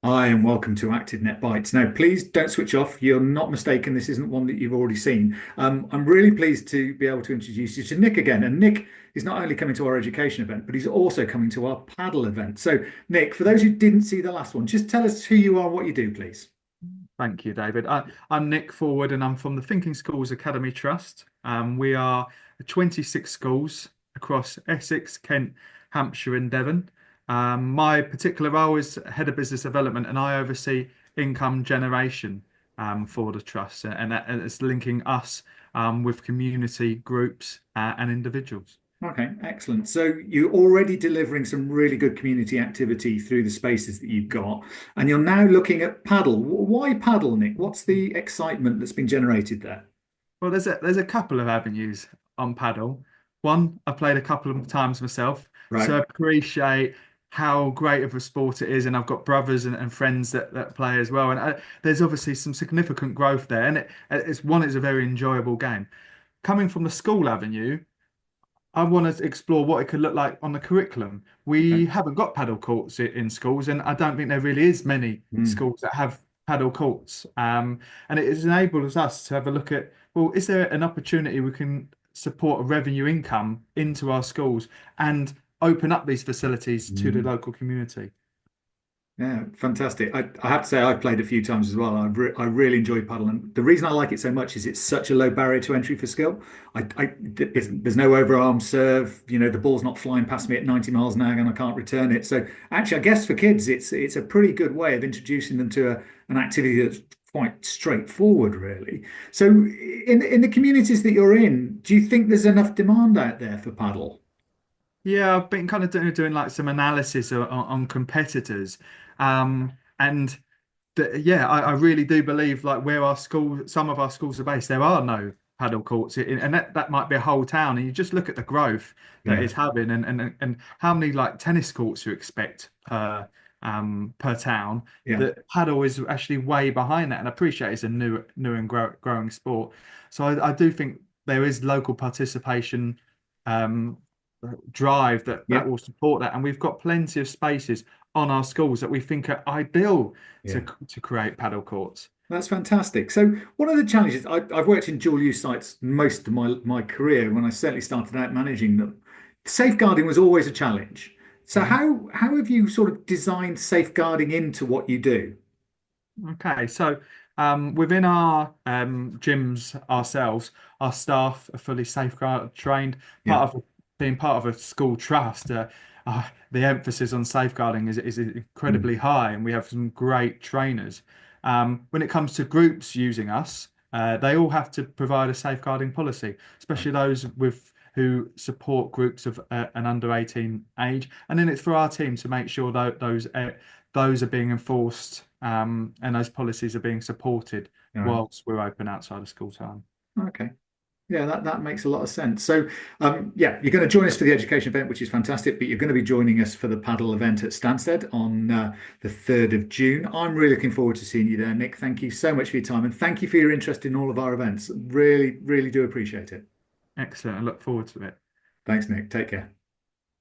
Hi, and welcome to Active Net Bites. Now, please don't switch off. You're not mistaken. This isn't one that you've already seen. I'm really pleased to be able to introduce you to Nick again. And Nick is not only coming to our education event, but he's also coming to our paddle event. So, Nick, for those who didn't see the last one, just tell us who you are, what you do, please. Thank you, David. I'm Nick Forward, and I'm from the Thinking Schools Academy Trust. We are 26 schools across Essex, Kent, Hampshire, and Devon. My particular role is Head of Business Development, and I oversee income generation for the trust, and that is linking us with community groups and individuals. Okay, excellent. So you're already delivering some really good community activity through the spaces that you've got, and you're now looking at paddle. Why paddle, Nick? What's the excitement that's been generated there? Well, there's a couple of avenues on paddle. One, I played a couple of times myself, Right. so I appreciate how great of a sport it is, and I've got brothers and friends that play as well. And there's obviously some significant growth there, and it's a very enjoyable game. Coming from the school avenue, I want to explore what it could look like on the curriculum. Okay. We haven't got paddle courts in schools, and I don't think there really is many Mm. schools that have paddle courts. And it has enabled us to have a look at, well, is there an opportunity we can support a revenue income into our schools and open up these facilities to the Mm. local community? Yeah, fantastic. I have to say I've played a few times as well. I really enjoy paddle, and the reason I like it so much is it's such a low barrier to entry for skill. There's no overarm serve. You know, the ball's not flying past me at 90 miles an hour, and I can't return it. So actually, I guess for kids, it's a pretty good way of introducing them to an activity that's quite straightforward, really. So in the communities that you're in, do you think there's enough demand out there for paddle? Yeah, I've been kind of doing like some analysis on competitors. And yeah, I really do believe like where some of our schools are based, there are no paddle courts, and that might be a whole town. And you just look at the growth that Yeah, it's having, and how many like tennis courts you expect per town. yeah, That paddle is actually way behind that, and I appreciate it's a new and growing sport. So I do think there is local participation. Um, Drive that yeah, will support that, and we've got plenty of spaces on our schools that we think are ideal yeah. to create paddle courts. That's fantastic. So, one of the challenges I've worked in dual use sites most of my career. When I certainly started out managing them, safeguarding was always a challenge. So, Mhm. how have you sort of designed safeguarding into what you do? Okay, so within our gyms ourselves, our staff are fully safeguard trained. Yeah, Part of being part of a school trust, the emphasis on safeguarding is mm, incredibly high, and we have some great trainers. When it comes to groups using us, they all have to provide a safeguarding policy, right. especially those with who support groups of an under 18 age. And then it's for our team to make sure that those are being enforced and those policies are being supported All right. whilst we're open outside of school time. Okay. Yeah, that makes a lot of sense. So, yeah, you're going to join us for the education event, which is fantastic, but you're going to be joining us for the paddle event at Stansted on the 3rd of June. I'm really looking forward to seeing you there, Nick. Thank you so much for your time and thank you for your interest in all of our events. Really, really do appreciate it. Excellent. I look forward to it. Thanks, Nick. Take care.